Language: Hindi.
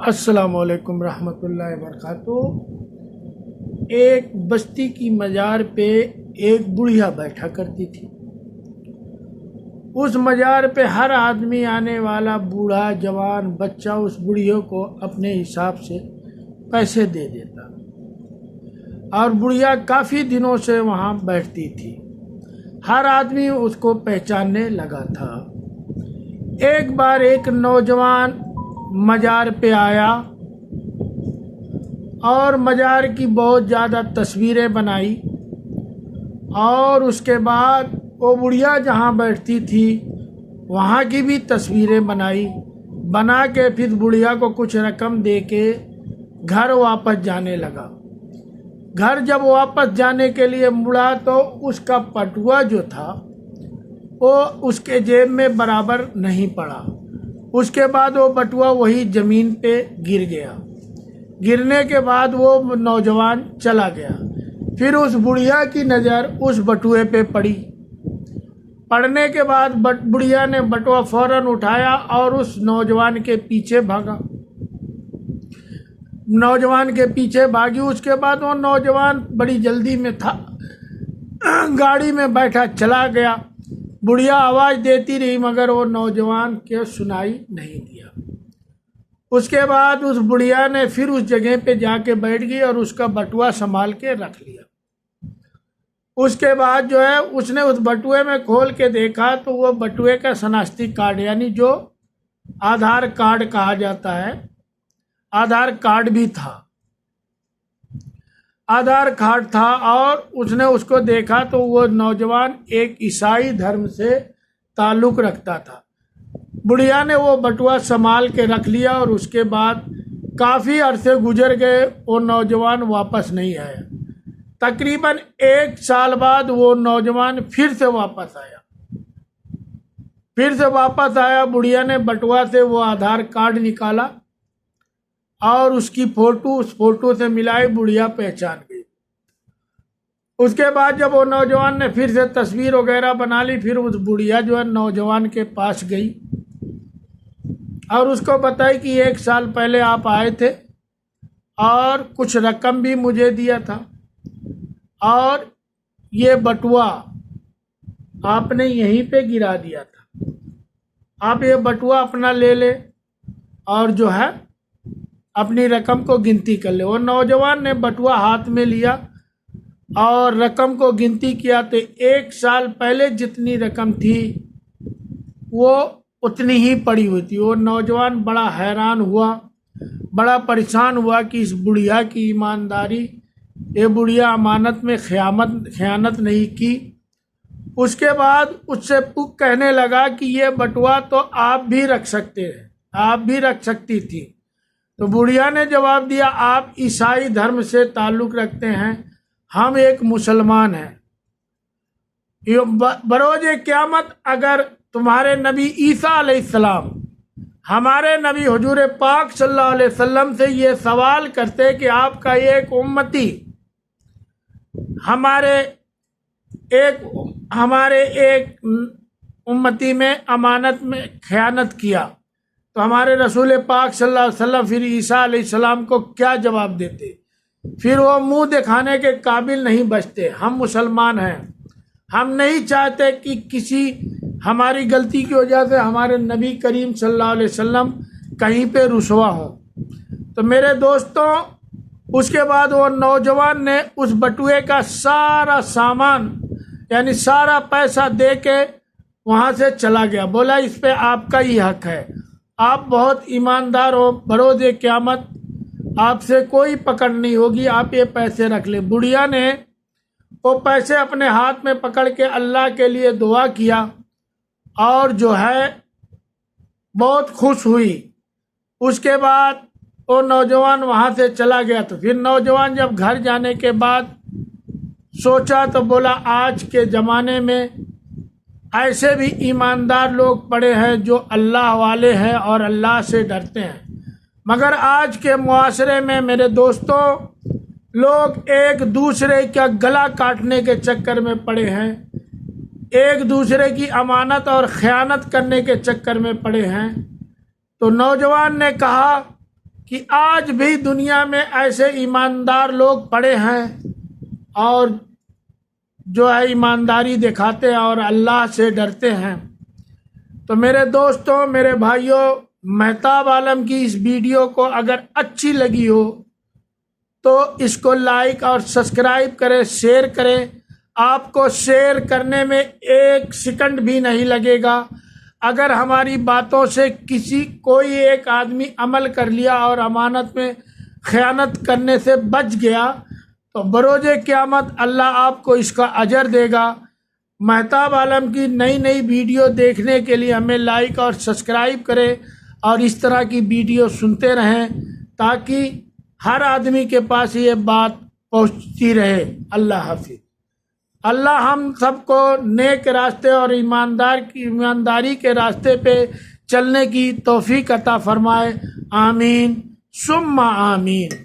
अस्सलामुअलैकुम रहमतुल्लाहि वबरकातुहू। एक बस्ती की मज़ार पे एक बुढ़िया बैठा करती थी। उस मज़ार पे हर आदमी आने वाला, बूढ़ा जवान बच्चा, उस बुढ़िया को अपने हिसाब से पैसे दे देता और बुढ़िया काफ़ी दिनों से वहाँ बैठती थी। हर आदमी उसको पहचानने लगा था। एक बार एक नौजवान मज़ार पे आया और मज़ार की बहुत ज़्यादा तस्वीरें बनाई और उसके बाद वो बुढ़िया जहाँ बैठती थी वहाँ की भी तस्वीरें बना के फिर बुढ़िया को कुछ रकम दे के घर वापस जाने लगा। घर जब वापस जाने के लिए मुड़ा तो उसका पटुआ जो था वो उसके जेब में बराबर नहीं पड़ा। उसके बाद वो बटुआ वही ज़मीन पे गिर गया। गिरने के बाद वो नौजवान चला गया। फिर उस बुढ़िया की नज़र उस बटुए पे पड़ी। पड़ने के बाद बुढ़िया ने बटुआ फौरन उठाया और उस नौजवान के पीछे भागा। नौजवान के पीछे भागी। उसके बाद वो नौजवान बड़ी जल्दी में था, गाड़ी में बैठा चला गया। बुढ़िया आवाज़ देती रही मगर वो नौजवान के सुनाई नहीं दिया। उसके बाद उस बुढ़िया ने फिर उस जगह पे जाके बैठ गई और उसका बटुआ संभाल के रख लिया। उसके बाद जो है उसने उस बटुए में खोल के देखा तो वो बटुए का शनाख्ती कार्ड, यानी जो आधार कार्ड कहा जाता है, आधार कार्ड भी था। आधार कार्ड था और उसने उसको देखा तो वो नौजवान एक ईसाई धर्म से ताल्लुक़ रखता था। बुढ़िया ने वो बटुआ संभाल के रख लिया और उसके बाद काफ़ी अरसे गुजर गए, वो नौजवान वापस नहीं आया। तकरीबन 1 साल बाद वो नौजवान फिर से वापस आया। बुढ़िया ने बटुआ से वो आधार कार्ड निकाला और उसकी फ़ोटो उस फोटो से मिलाई। बुढ़िया पहचान गई। उसके बाद जब वो नौजवान ने फिर से तस्वीर वगैरह बना ली, फिर उस बुढ़िया जो है नौजवान के पास गई और उसको बताई कि 1 साल पहले आप आए थे और कुछ रकम भी मुझे दिया था और ये बटुआ आपने यहीं पे गिरा दिया था। आप ये बटुआ अपना ले ले और जो है अपनी रकम को गिनती कर ले। वो नौजवान ने बटुआ हाथ में लिया और रकम को गिनती किया तो 1 साल पहले जितनी रकम थी वो उतनी ही पड़ी हुई थी। वो नौजवान बड़ा हैरान हुआ, बड़ा परेशान हुआ कि इस बुढ़िया की ईमानदारी, ये बुढ़िया अमानत में खयानत नहीं की। उसके बाद उससे कहने लगा कि ये बटुआ तो आप भी रख सकते हैं, आप भी रख सकती थी। तो बुढ़िया ने जवाब दिया, आप ईसाई धर्म से ताल्लुक़ रखते हैं, हम एक मुसलमान हैं। बरोज़े क़यामत अगर तुम्हारे नबी ईसा अलैहिस्सलाम हमारे नबी हुजूर पाक सल्लल्लाहु अलैहि वसल्लम से ये सवाल करते कि आपका एक उम्मती हमारे एक उम्मती में अमानत में खयानत किया, तो हमारे रसूल पाक सल्लल्लाहु अलैहि वसल्लम फिर ईसा अलैहिस्सलाम को क्या जवाब देते? फिर वो मुंह दिखाने के काबिल नहीं बचते। हम मुसलमान हैं, हम नहीं चाहते कि किसी हमारी गलती की वजह से हमारे नबी करीम सल्लल्लाहु अलैहि वसल्लम कहीं पे रुसवा हो। तो मेरे दोस्तों, उसके बाद वो नौजवान ने उस बटुए का सारा सामान यानी सारा पैसा दे के वहाँ से चला गया। बोला इस पे आपका ही हक है, आप बहुत ईमानदार हो, बरोज़े क़यामत आपसे कोई पकड़ नहीं होगी, आप ये पैसे रख ले। बुढ़िया ने वो पैसे अपने हाथ में पकड़ के अल्लाह के लिए दुआ किया और जो है बहुत खुश हुई। उसके बाद वो नौजवान वहाँ से चला गया। तो फिर नौजवान जब घर जाने के बाद सोचा तो बोला, आज के ज़माने में ऐसे भी ईमानदार लोग पड़े हैं जो अल्लाह वाले हैं और अल्लाह से डरते हैं, मगर आज के मुआशरे में मेरे दोस्तों लोग एक दूसरे का गला काटने के चक्कर में पड़े हैं, एक दूसरे की अमानत और ख़यानत करने के चक्कर में पड़े हैं। तो नौजवान ने कहा कि आज भी दुनिया में ऐसे ईमानदार लोग पड़े हैं और जो है ईमानदारी दिखाते हैं और अल्लाह से डरते हैं। तो मेरे दोस्तों, मेरे भाइयों, महताब आलम की इस वीडियो को अगर अच्छी लगी हो तो इसको लाइक और सब्सक्राइब करें, शेयर करें। आपको शेयर करने में 1 सेकंड भी नहीं लगेगा। अगर हमारी बातों से कोई एक आदमी अमल कर लिया और अमानत में खयानत करने से बच गया तो बरोज़े क़यामत अल्लाह आपको इसका अजर देगा। महताब आलम की नई नई वीडियो देखने के लिए हमें लाइक और सब्सक्राइब करें और इस तरह की वीडियो सुनते रहें ताकि हर आदमी के पास ये बात पहुंचती रहे। अल्लाह हाफिज़। अल्लाह हम सबको नेक रास्ते और ईमानदारी के रास्ते पे चलने की तौफीक अता फरमाए। आमीन सुम्मा आमीन।